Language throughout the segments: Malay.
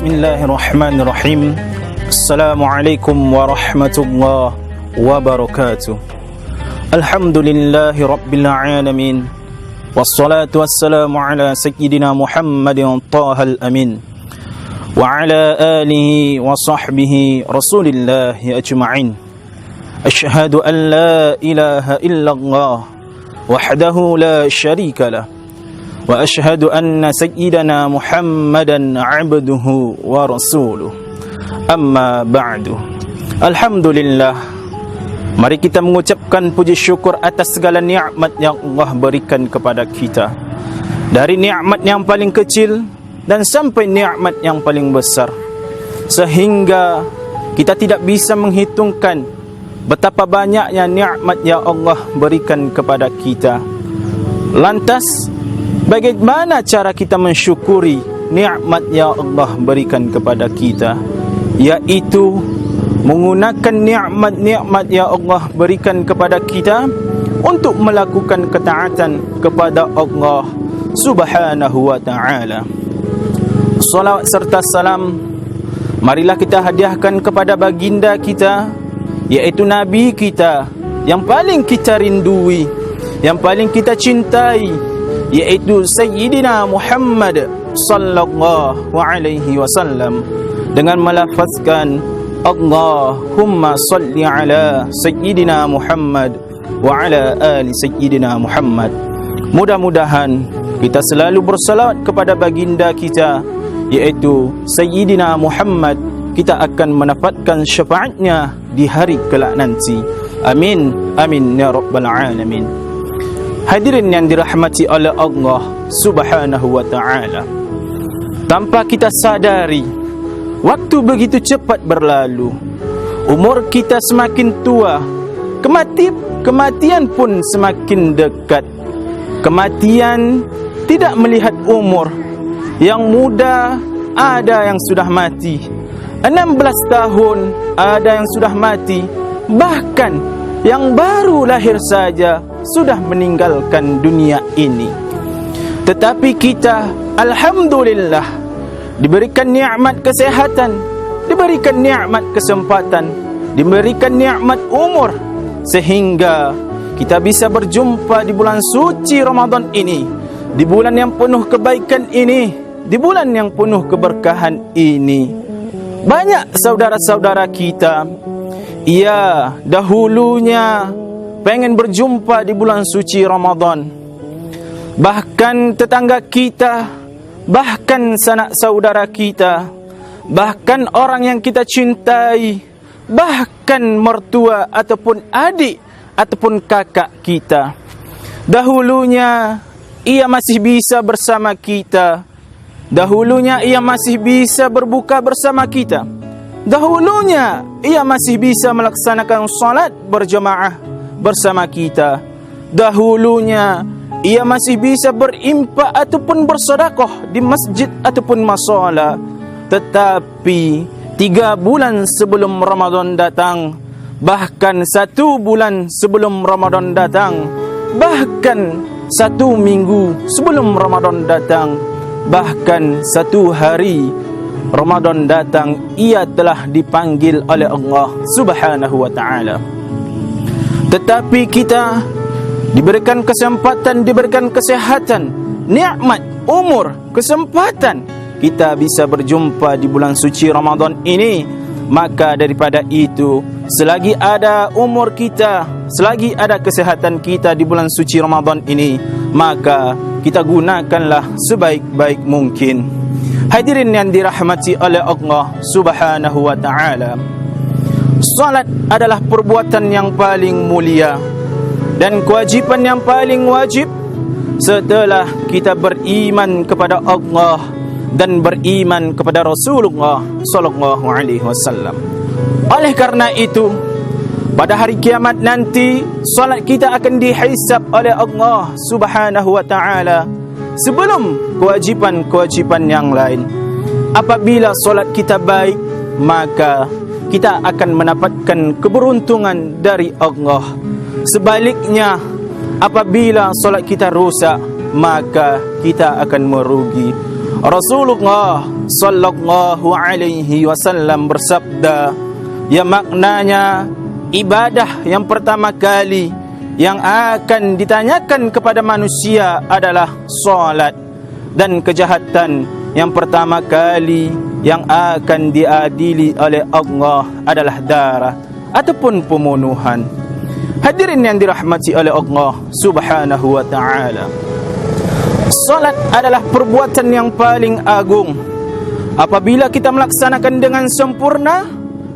Bismillahirrahmanirrahim. Assalamualaikum warahmatullahi wabarakatuh. Alhamdulillahi rabbil alamin. Wassalatu wassalamu ala sayyidina Muhammadin Tahal Amin wa ala alihi wa sahbihi rasulillahi ajma'in. Ashhadu an la ilaha illallah wahdahu la syarika lah wa ashhadu anna sayyidana Muhammadan abduhu wa rasuluh. Amma ba'du. Alhamdulillah, mari kita mengucapkan puji syukur atas segala nikmat yang Allah berikan kepada kita, dari nikmat yang paling kecil dan sampai nikmat yang paling besar, sehingga kita tidak bisa menghitungkan betapa banyaknya nikmat yang Allah berikan kepada kita. Lantas, bagaimana cara kita mensyukuri nikmat yang Allah berikan kepada kita? Yaitu menggunakan nikmat-nikmat yang Allah berikan kepada kita untuk melakukan ketaatan kepada Allah Subhanahu wa ta'ala. Salawat serta salam marilah kita hadiahkan kepada baginda kita, yaitu Nabi kita yang paling kita rindui, yang paling kita cintai, yaitu Sayyidina Muhammad sallallahu alaihi wasallam, dengan melafazkan Allahumma salli ala Sayyidina Muhammad wa ala ali Sayyidina Muhammad. Mudah-mudahan kita selalu bersalawat kepada baginda kita, yaitu Sayyidina Muhammad. Kita akan mendapatkan syafaatnya di hari kelak nanti. Amin, amin ya rabbal alamin. Hadirin yang dirahmati oleh Allah Subhanahu wa ta'ala, tanpa kita sadari, waktu begitu cepat berlalu. Umur kita semakin tua, kematian pun semakin dekat. Kematian tidak melihat umur. Yang muda ada yang sudah mati, 16 tahun ada yang sudah mati, bahkan yang baru lahir saja sudah meninggalkan dunia ini. Tetapi kita, alhamdulillah, diberikan nikmat kesehatan, diberikan nikmat kesempatan, diberikan nikmat umur, sehingga kita bisa berjumpa di bulan suci Ramadan ini, di bulan yang penuh kebaikan ini, di bulan yang penuh keberkahan ini. Banyak saudara-saudara kita, ia dahulunya pengen berjumpa di bulan suci Ramadan. Bahkan tetangga kita, bahkan sanak saudara kita, bahkan orang yang kita cintai, bahkan mertua ataupun adik ataupun kakak kita, dahulunya ia masih bisa bersama kita. Dahulunya ia masih bisa berbuka bersama kita. Dahulunya ia masih bisa melaksanakan salat berjamaah bersama kita. Dahulunya ia masih bisa berimpak ataupun bersedekah di masjid ataupun musala. Tetapi 3 bulan sebelum Ramadan datang, bahkan 1 bulan sebelum Ramadan datang, bahkan 1 minggu sebelum Ramadan datang, bahkan 1 hari Ramadan datang, ia telah dipanggil oleh Allah Subhanahu wa ta'ala. Tetapi kita diberikan kesempatan, diberikan kesehatan, nikmat, umur, kesempatan, kita bisa berjumpa di bulan suci Ramadan ini. Maka daripada itu, selagi ada umur kita, selagi ada kesehatan kita di bulan suci Ramadan ini, maka kita gunakanlah sebaik-baik mungkin. Hadirin yang dirahmati oleh Allah Subhanahu wa ta'ala, salat adalah perbuatan yang paling mulia dan kewajipan yang paling wajib setelah kita beriman kepada Allah dan beriman kepada Rasulullah sallallahu alaihi wasallam. Oleh karena itu, pada hari kiamat nanti, salat kita akan dihisab oleh Allah Subhanahu wa ta'ala sebelum kewajipan-kewajipan yang lain. Apabila salat kita baik, maka kita akan mendapatkan keberuntungan dari Allah. Sebaliknya, apabila salat kita rusak, maka kita akan merugi. Rasulullah sallallahu alaihi wasallam bersabda, yang maknanya ibadah yang pertama kali yang akan ditanyakan kepada manusia adalah solat, dan kejahatan yang pertama kali yang akan diadili oleh Allah adalah darah ataupun pembunuhan. Hadirin yang dirahmati oleh Allah Subhanahu wa ta'ala, solat adalah perbuatan yang paling agung. Apabila kita melaksanakan dengan sempurna,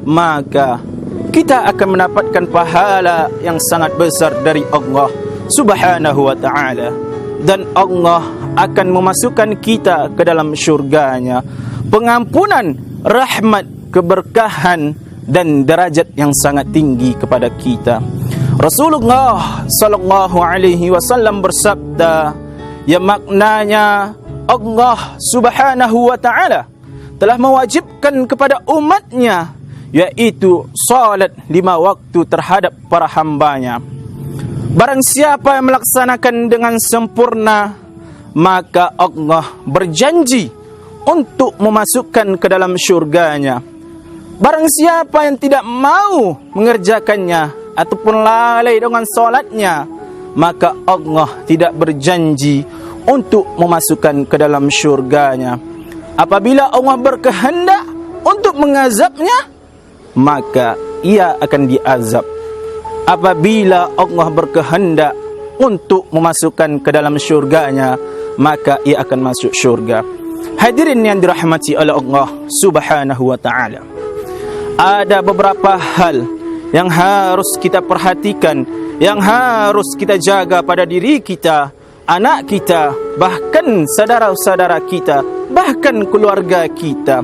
maka kita akan mendapatkan pahala yang sangat besar dari Allah Subhanahu wa ta'ala, dan Allah akan memasukkan kita ke dalam syurganya, pengampunan, rahmat, keberkahan dan derajat yang sangat tinggi kepada kita. Rasulullah sallallahu alaihi wasallam bersabda, yang maknanya Allah Subhanahu wa ta'ala telah mewajibkan kepada umatnya, yaitu salat 5 waktu terhadap para hambanya. Barang siapa yang melaksanakan dengan sempurna, maka Allah berjanji untuk memasukkan ke dalam syurganya. Barang siapa yang tidak mau mengerjakannya ataupun lalai dengan salatnya, maka Allah tidak berjanji untuk memasukkan ke dalam syurganya. Apabila Allah berkehendak untuk mengazabnya, maka ia akan diazab. Apabila Allah berkehendak untuk memasukkan ke dalam syurganya, maka ia akan masuk syurga. Hadirin yang dirahmati oleh Allah Subhanahu wa ta'ala, ada beberapa hal yang harus kita perhatikan, yang harus kita jaga pada diri kita, anak kita, bahkan saudara-saudara kita, bahkan keluarga kita.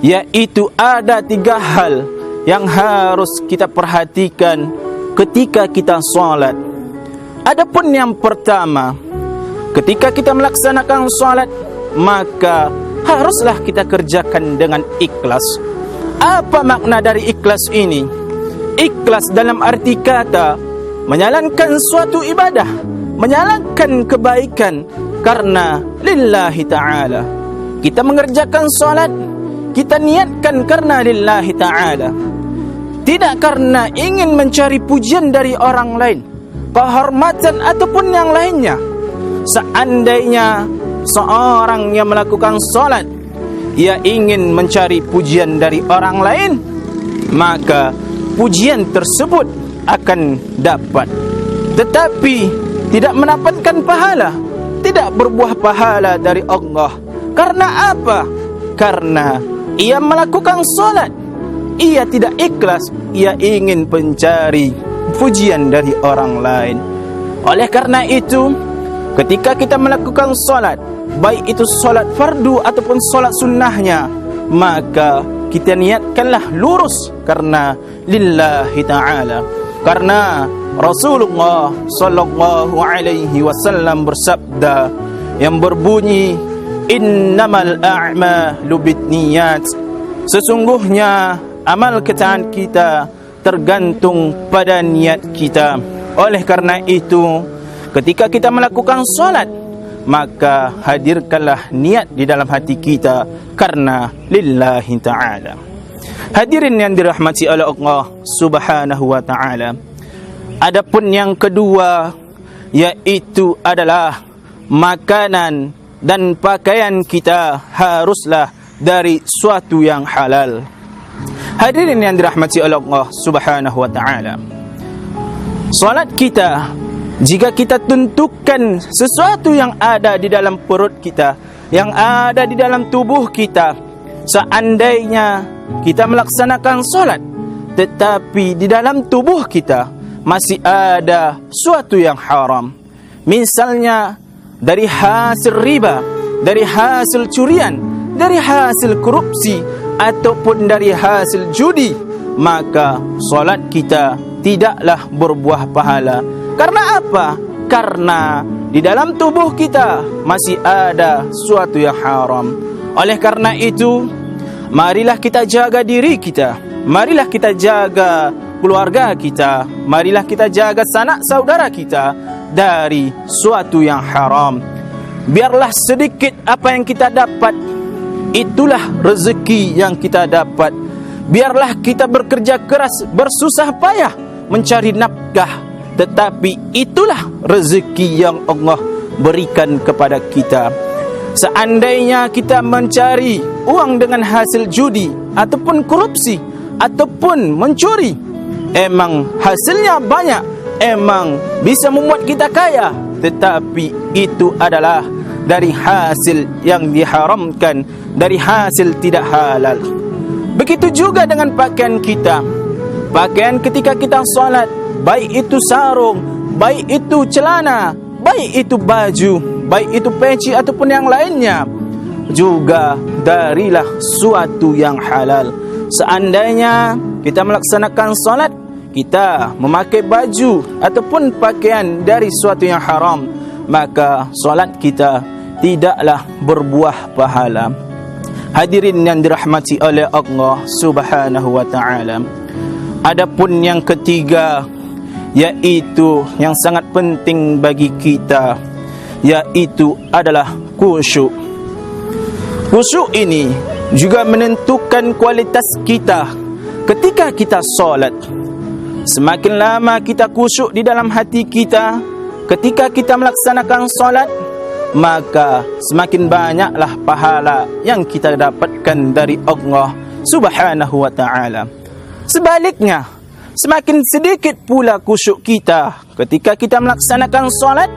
Yaitu ada 3 hal yang harus kita perhatikan ketika kita salat. Adapun yang pertama, ketika kita melaksanakan salat, maka haruslah kita kerjakan dengan ikhlas. Apa makna dari ikhlas ini? Ikhlas dalam arti kata menjalankan suatu ibadah, menjalankan kebaikan karena lillahi ta'ala. Kita mengerjakan salat, kita niatkan karena lillahi ta'ala, tidak karena ingin mencari pujian dari orang lain, kehormatan ataupun yang lainnya. Seandainya seorang yang melakukan salat, ia ingin mencari pujian dari orang lain, maka pujian tersebut akan dapat, tetapi tidak mendapatkan pahala, tidak berbuah pahala dari Allah. Karena apa? Karena ia melakukan salat, ia tidak ikhlas, ia ingin mencari pujian dari orang lain. Oleh karena itu, ketika kita melakukan salat, baik itu salat fardu ataupun salat sunnahnya, maka kita niatkanlah lurus karena lillahi ta'ala. Karena Rasulullah sallallahu alaihi wasallam bersabda yang berbunyi, innamal a'malu binniyat, sesungguhnya amal ketaatan kita tergantung pada niat kita. Oleh karena itu, ketika kita melakukan salat, maka hadirkanlah niat di dalam hati kita karena lillahi ta'ala. Hadirin yang dirahmati oleh Allah Subhanahu wa ta'ala, adapun yang kedua, yaitu adalah makanan dan pakaian kita haruslah dari suatu yang halal. Hadirin yang dirahmati oleh Allah Subhanahu wa ta'ala, salat kita, jika kita tentukan sesuatu yang ada di dalam perut kita, yang ada di dalam tubuh kita, seandainya kita melaksanakan salat, tetapi di dalam tubuh kita masih ada suatu yang haram, misalnya dari hasil riba, dari hasil curian, dari hasil korupsi, ataupun dari hasil judi, maka salat kita tidaklah berbuah pahala. Karena apa? Karena di dalam tubuh kita masih ada suatu yang haram. Oleh karena itu, marilah kita jaga diri kita, marilah kita jaga keluarga kita, marilah kita jaga sanak saudara kita dari suatu yang haram. Biarlah sedikit apa yang kita dapat, itulah rezeki yang kita dapat. Biarlah kita bekerja keras, bersusah payah mencari nafkah, tetapi itulah rezeki yang Allah berikan kepada kita. Seandainya kita mencari uang dengan hasil judi ataupun korupsi ataupun mencuri, emang hasilnya banyak, emang bisa membuat kita kaya, tetapi itu adalah dari hasil yang diharamkan, dari hasil tidak halal. Begitu juga dengan pakaian kita. Pakaian ketika kita salat, baik itu sarung, baik itu celana, baik itu baju, baik itu peci ataupun yang lainnya, juga darilah suatu yang halal. Seandainya kita melaksanakan salat, kita memakai baju ataupun pakaian dari suatu yang haram, maka salat kita tidaklah berbuah pahala. Hadirin yang dirahmati oleh Allah Subhanahu wa ta'ala. Adapun yang ketiga, yaitu yang sangat penting bagi kita, yaitu adalah khusyuk. Khusyuk ini juga menentukan kualitas kita ketika kita solat. Semakin lama kita khusyuk di dalam hati kita ketika kita melaksanakan solat, maka semakin banyaklah pahala yang kita dapatkan dari Allah Subhanahu wa ta'ala. Sebaliknya, semakin sedikit pula khusyuk kita ketika kita melaksanakan solat,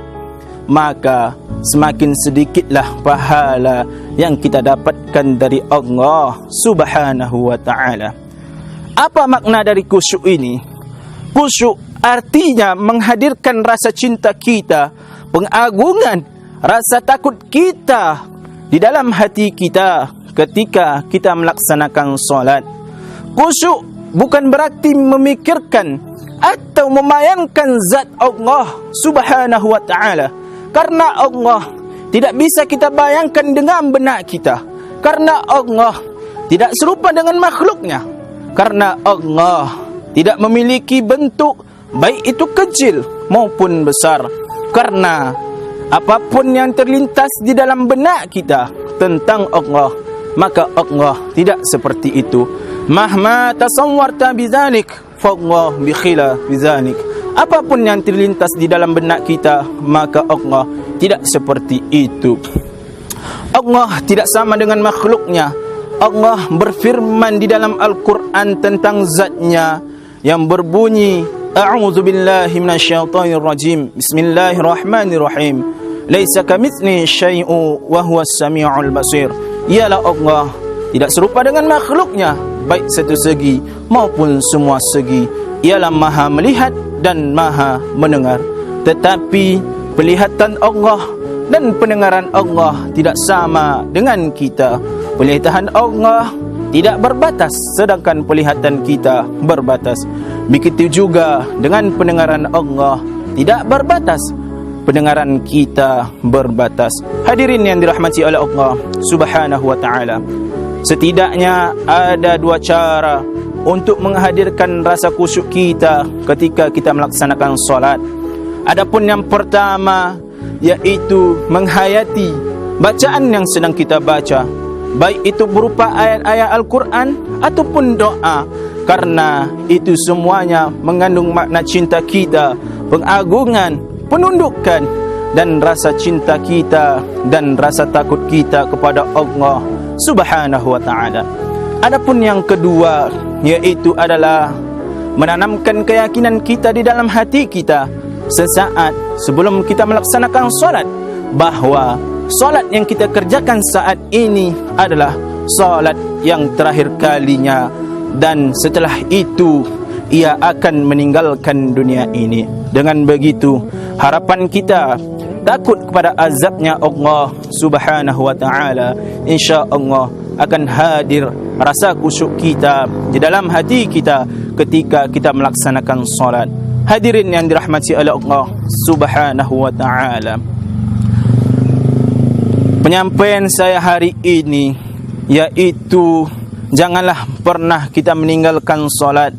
maka semakin sedikitlah pahala yang kita dapatkan dari Allah Subhanahu wa ta'ala. Apa makna dari khusyuk ini? Khusyuk artinya menghadirkan rasa cinta kita, pengagungan, rasa takut kita di dalam hati kita ketika kita melaksanakan solat. Khusyuk bukan berarti memikirkan atau memayankan zat Allah Subhanahu wa ta'ala, karena Allah tidak bisa kita bayangkan dengan benak kita, karena Allah tidak serupa dengan makhluknya, karena Allah tidak memiliki bentuk baik itu kecil maupun besar, karena apapun yang terlintas di dalam benak kita tentang Allah, maka Allah tidak seperti itu. Mahma tasawwarta bidzalik fa Allah bi khilaf bidzalik. Apapun yang terlintas di dalam benak kita, maka Allah tidak seperti itu. Allah tidak sama dengan makhluknya. Allah berfirman di dalam Al-Quran tentang zatnya yang berbunyi, A'udzu billahi minasyaitonir rajim. Bismillahirrahmanirrahim. Laisa kamitslihi syai'un wa huwas samiul basir. Ialah Allah tidak serupa dengan makhluknya, baik satu segi maupun semua segi. Ialah Maha melihat dan Maha mendengar. Tetapi penglihatan Allah dan pendengaran Allah tidak sama dengan kita. Penglihatan Allah tidak berbatas, sedangkan penglihatan kita berbatas. Begitu juga dengan pendengaran Allah tidak berbatas, pendengaran kita berbatas. Hadirin yang dirahmati oleh Allah Subhanahu wa ta'ala, setidaknya ada dua cara untuk menghadirkan rasa khusyuk kita ketika kita melaksanakan solat. Adapun yang pertama, yaitu menghayati bacaan yang sedang kita baca, baik itu berupa ayat-ayat Al-Quran ataupun doa, karena itu semuanya mengandung makna cinta kita, pengagungan, penundukan, dan rasa cinta kita dan rasa takut kita kepada Allah Subhanahu wa ta'ala. Adapun yang kedua, yaitu adalah menanamkan keyakinan kita di dalam hati kita sesaat sebelum kita melaksanakan solat, bahawa solat yang kita kerjakan saat ini adalah solat yang terakhir kalinya, dan setelah itu ia akan meninggalkan dunia ini. Dengan begitu, harapan kita takut kepada azabnya Allah Subhanahu wa ta'ala, insya-Allah akan hadir rasa khusyuk kita di dalam hati kita ketika kita melaksanakan solat. Hadirin yang dirahmati oleh Allah Subhanahu wa ta'ala, penyampaian saya hari ini yaitu janganlah pernah kita meninggalkan solat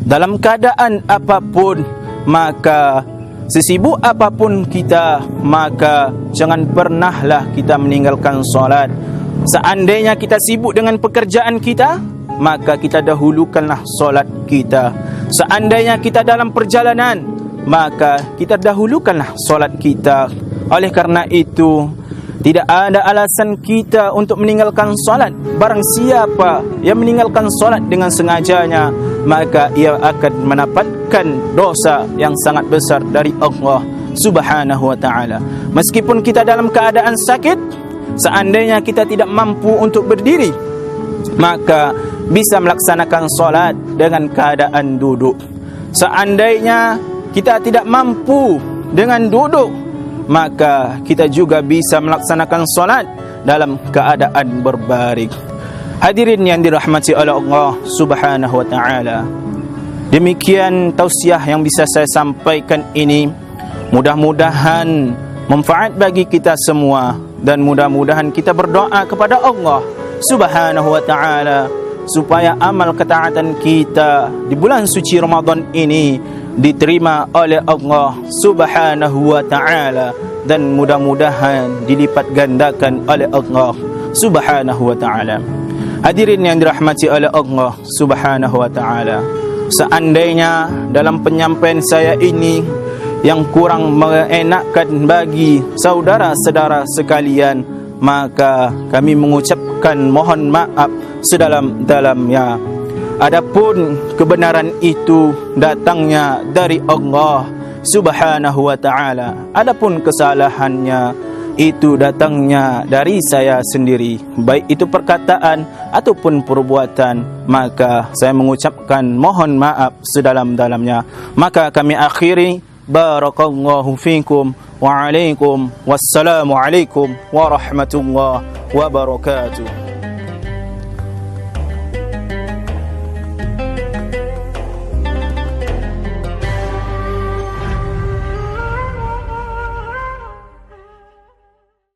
dalam keadaan apapun. Maka sesibuk apapun kita, maka jangan pernahlah kita meninggalkan solat. Seandainya kita sibuk dengan pekerjaan kita, maka kita dahulukanlah solat kita. Seandainya kita dalam perjalanan, maka kita dahulukanlah solat kita. Oleh karena itu, tidak ada alasan kita untuk meninggalkan solat. Barang siapa yang meninggalkan solat dengan sengajanya, maka ia akan mendapatkan dosa yang sangat besar dari Allah Subhanahu wa ta'ala. Meskipun kita dalam keadaan sakit, seandainya kita tidak mampu untuk berdiri, maka bisa melaksanakan solat dengan keadaan duduk. Seandainya kita tidak mampu dengan duduk, maka kita juga bisa melaksanakan solat dalam keadaan berbaring. Hadirin yang dirahmati oleh Allah Subhanahu wa ta'ala, demikian tausiah yang bisa saya sampaikan ini. Mudah-mudahan manfaat bagi kita semua, dan mudah-mudahan kita berdoa kepada Allah Subhanahu wa ta'ala supaya amal ketaatan kita di bulan suci Ramadan ini diterima oleh Allah Subhanahu wa ta'ala, dan mudah-mudahan dilipat gandakan oleh Allah Subhanahu wa ta'ala. Hadirin yang dirahmati oleh Allah Subhanahu wa ta'ala, seandainya dalam penyampaian saya ini yang kurang mengenakkan bagi saudara-saudara sekalian, maka kami mengucapkan mohon maaf sedalam-dalamnya. Adapun kebenaran itu datangnya dari Allah Subhanahu wa ta'ala. Adapun kesalahannya itu datangnya dari saya sendiri, baik itu perkataan ataupun perbuatan, maka saya mengucapkan mohon maaf sedalam-dalamnya. Maka kami akhiri, barakallahu fikum wa alaikum wassalamu alaikum warahmatullahi wabarakatuh.